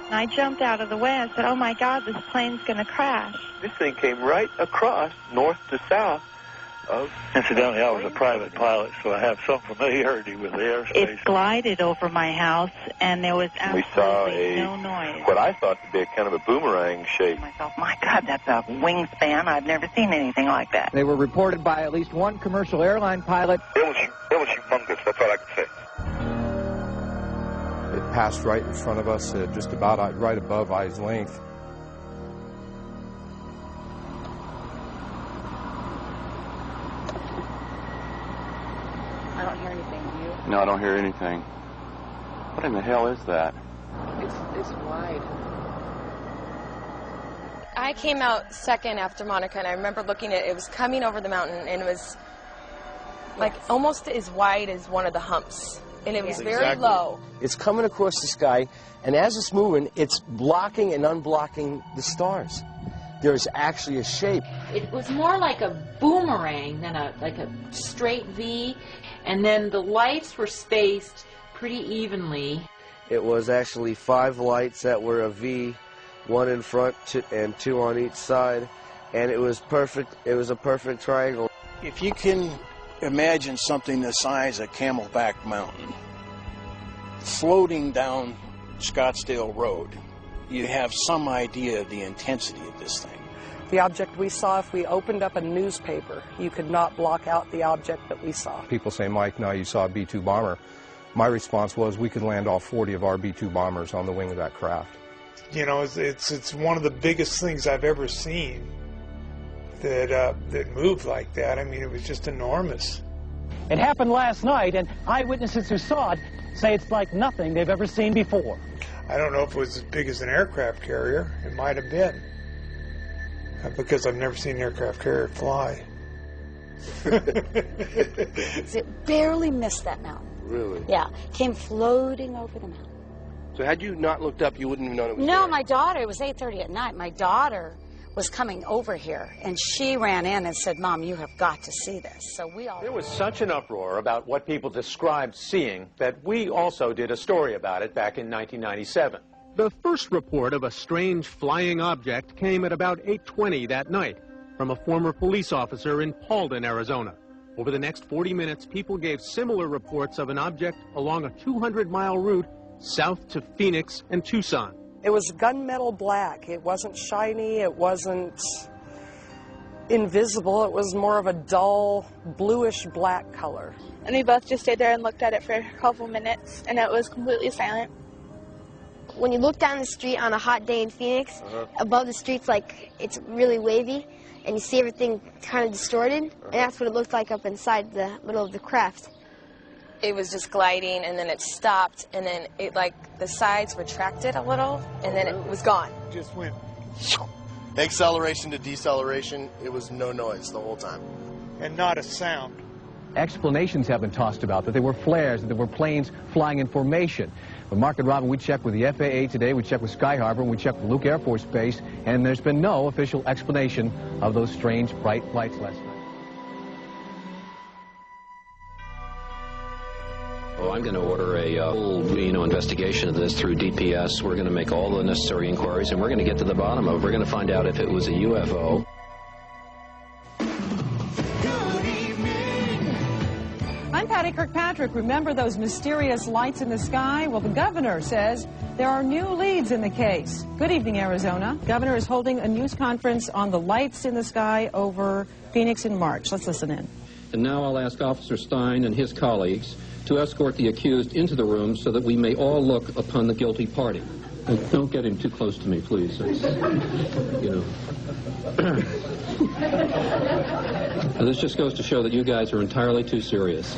And I jumped out of the way. I said, oh, my God, this plane's going to crash. This thing came right across, north to south. Incidentally, I was a private pilot, so I have some familiarity with the airspace. It glided over my house, and there was absolutely no noise. What I thought to be a kind of a boomerang shape. Myself, my God, that's a wingspan. I've never seen anything like that. They were reported by at least one commercial airline pilot. It was humongous, that's all I can say. It passed right in front of us, just about right above eye's length. I don't hear anything, do you? No, I don't hear anything. What in the hell is that? It's wide. I came out second after Monica, and I remember looking at it. It was coming over the mountain, and it was like almost as wide as one of the humps. And it was very low. It's coming across the sky, and as it's moving, it's blocking and unblocking the stars. There's actually a shape. It was more like a boomerang than like a straight V, and then the lights were spaced pretty evenly. It was actually 5 lights that were a V, 1 in front and 2 on each side, and it was perfect. It was a perfect triangle. If you can imagine something the size of Camelback Mountain floating down Scottsdale Road, you have some idea of the intensity of this thing. The object we saw, if we opened up a newspaper, you could not block out the object that we saw. People say, Mike, now you saw a B-2 bomber. My response was, we could land all 40 of our B-2 bombers on the wing of that craft. You know, it's one of the biggest things I've ever seen that moved like that. I mean, it was just enormous. It happened last night, and eyewitnesses who saw it say it's like nothing they've ever seen before. I don't know if it was as big as an aircraft carrier. It might have been. Because I've never seen an aircraft carrier fly. It barely missed that mountain. Really? Yeah. Came floating over the mountain. So had you not looked up, you wouldn't have known it was No, there. my daughter, it was 8:30 at night. My daughter was coming over here, and she ran in and said, Mom, you have got to see this. So we all... There was such an uproar about what people described seeing that we also did a story about it back in 1997. The first report of a strange flying object came at about 8:20 that night from a former police officer in Paulden, Arizona. Over the next 40 minutes, people gave similar reports of an object along a 200-mile route south to Phoenix and Tucson. It was gunmetal black. It wasn't shiny. It wasn't invisible. It was more of a dull, bluish black color. And we both just stayed there and looked at it for a couple minutes, and it was completely silent. When you look down the street on a hot day in Phoenix, above the street's like it's really wavy, and you see everything kind of distorted, and that's what it looked like up inside the middle of the craft. It was just gliding, and then it stopped, and then it, like, the sides retracted a little, and then it was gone. Just went. Acceleration to deceleration, it was no noise the whole time. And not a sound. Explanations have been tossed about that there were flares, that there were planes flying in formation. But Mark and Robin, we checked with the FAA today, we checked with Sky Harbor, and we checked with Luke Air Force Base, and there's been no official explanation of those strange bright lights last night. Oh, I'm going to order a whole, investigation of this through DPS. We're going to make all the necessary inquiries, and we're going to get to the bottom of it. We're going to find out if it was a UFO. I'm Patty Kirkpatrick. Remember those mysterious lights in the sky? Well, the governor says there are new leads in the case. Good evening, Arizona. Governor is holding a news conference on the lights in the sky over Phoenix in March. Let's listen in. And now I'll ask Officer Stein and his colleagues to escort the accused into the room so that we may all look upon the guilty party. And don't get him too close to me, please. It's, Now, this just goes to show that you guys are entirely too serious.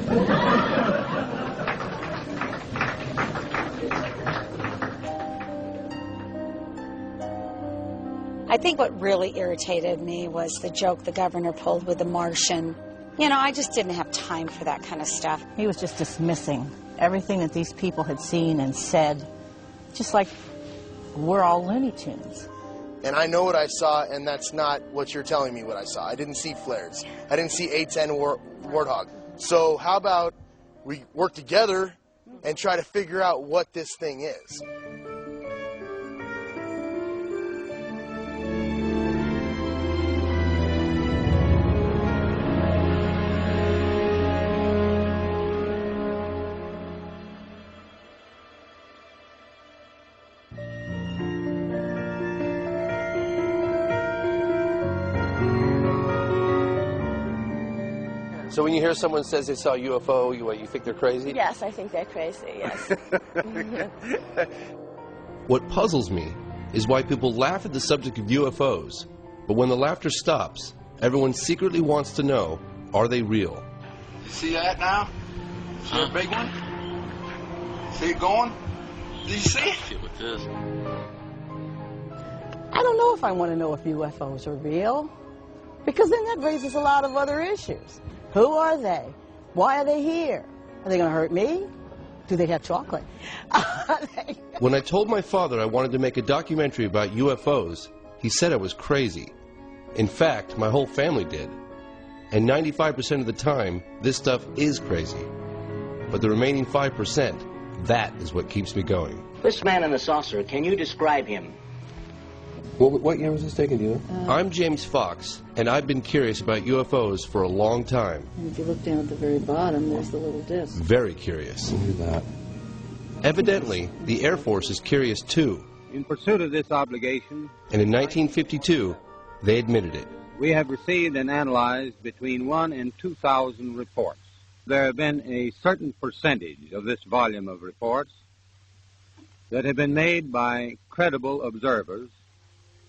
I think what really irritated me was the joke the governor pulled with the Martian. You know, I just didn't have time for that kind of stuff. He was just dismissing everything that these people had seen and said, just like we're all Looney Tunes. And I know what I saw, and that's not what you're telling me what I saw. I didn't see flares. I didn't see A-10 Warthog. So how about we work together and try to figure out what this thing is? So when you hear someone says they saw a UFO, you think they're crazy? Yes, I think they're crazy, yes. What puzzles me is why people laugh at the subject of UFOs, but when the laughter stops, everyone secretly wants to know, are they real? You see that now? See a big one? See it going? Did you see it? I don't know if I want to know if UFOs are real, because then that raises a lot of other issues. Who are they? Why are they here? Are they going to hurt me? Do they have chocolate? When I told my father I wanted to make a documentary about UFOs, he said I was crazy. In fact, my whole family did. And 95% of the time, this stuff is crazy. But the remaining 5%, that is what keeps me going. This man in the saucer, can you describe him? What year was this taken, do you know? I'm James Fox, and I've been curious about UFOs for a long time. And if you look down at the very bottom, there's the little disc. Very curious. Look at that. Evidently, the Air Force is curious too. In pursuit of this obligation, And in 1952, they admitted it. we have received and analyzed between 1,000 and 2,000 reports. There have been a certain percentage of this volume of reports that have been made by credible observers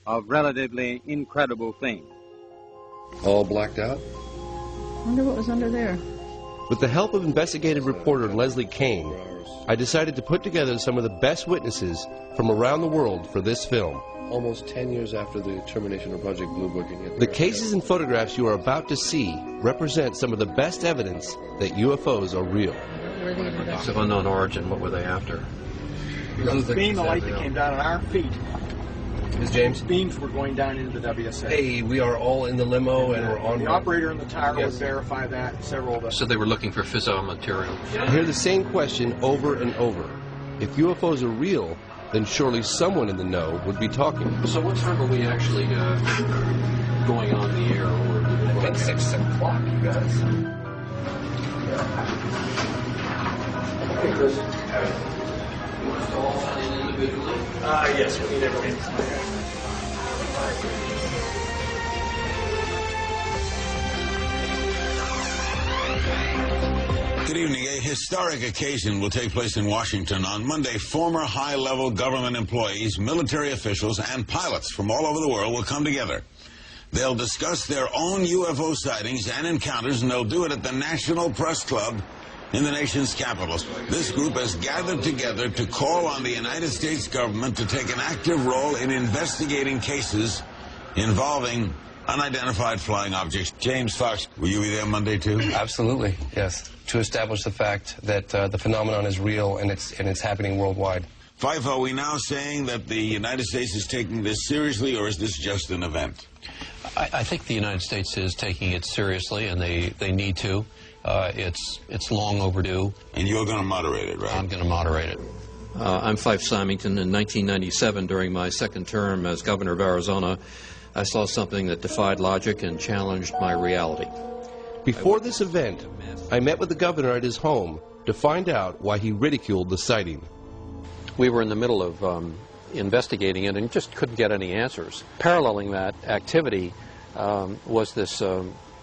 of relatively incredible things. All blacked out? I wonder what was under there. With the help of investigative reporter Leslie Kane, I decided to put together some of the best witnesses from around the world for this film. Almost 10 years after the termination of Project Blue Book. The cases and photographs you are about to see represent some of the best evidence that UFOs are real. Of unknown origin, what were they after? The beam of light that came down at our feet. Ms. James? Beams were going down into the WSA. Hey, we are all in the limo and we're on... The operator in the tower would verify that, and several of us. So they were looking for fissile material. I hear the same question over and over. If UFOs are real, then surely someone in the know would be talking. So what time are we actually going on the air? I think 6 o'clock, you guys. Hey, Chris. Yes, we need everything. Good evening. A historic occasion will take place in Washington on Monday. Former high-level government employees, military officials, and pilots from all over the world will come together. They'll discuss their own UFO sightings and encounters, and they'll do it at the National Press Club in the nation's capital. This group has gathered together to call on the United States government to take an active role in investigating cases involving unidentified flying objects. James Fox, will you be there Monday too? Absolutely, yes. To establish the fact that the phenomenon is real and it's happening worldwide. Fife, are we now saying that the United States is taking this seriously, or is this just an event? I think the United States is taking it seriously, and they need to. It's long overdue. And you're going to moderate it, right? I'm going to moderate it. I'm Fife Symington. In 1997, during my second term as governor of Arizona, I saw something that defied logic and challenged my reality. Before this event, I met with the governor at his home to find out why he ridiculed the sighting. We were in the middle of investigating it and just couldn't get any answers. Paralleling that activity was this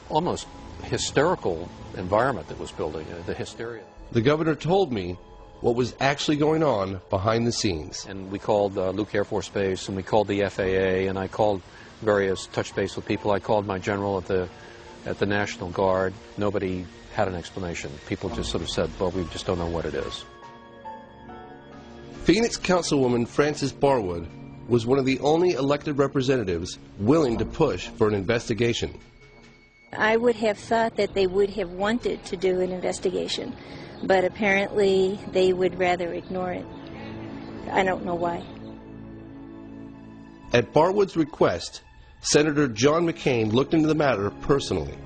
almost hysterical environment that was building, the hysteria. The governor told me what was actually going on behind the scenes. And we called Luke Air Force Base, and we called the FAA, and I called various touch base with people. I called my general at the National Guard. Nobody had an explanation. People just sort of said, well, we just don't know what it is. Phoenix Councilwoman Frances Barwood was one of the only elected representatives willing to push for an investigation. I would have thought that they would have wanted to do an investigation, but apparently they would rather ignore it. I don't know why. At Barwood's request, Senator John McCain looked into the matter personally.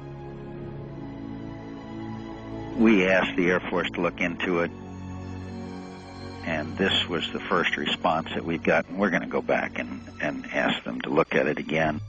We asked the Air Force to look into it, and this was the first response that we got. We're going to go back and ask them to look at it again.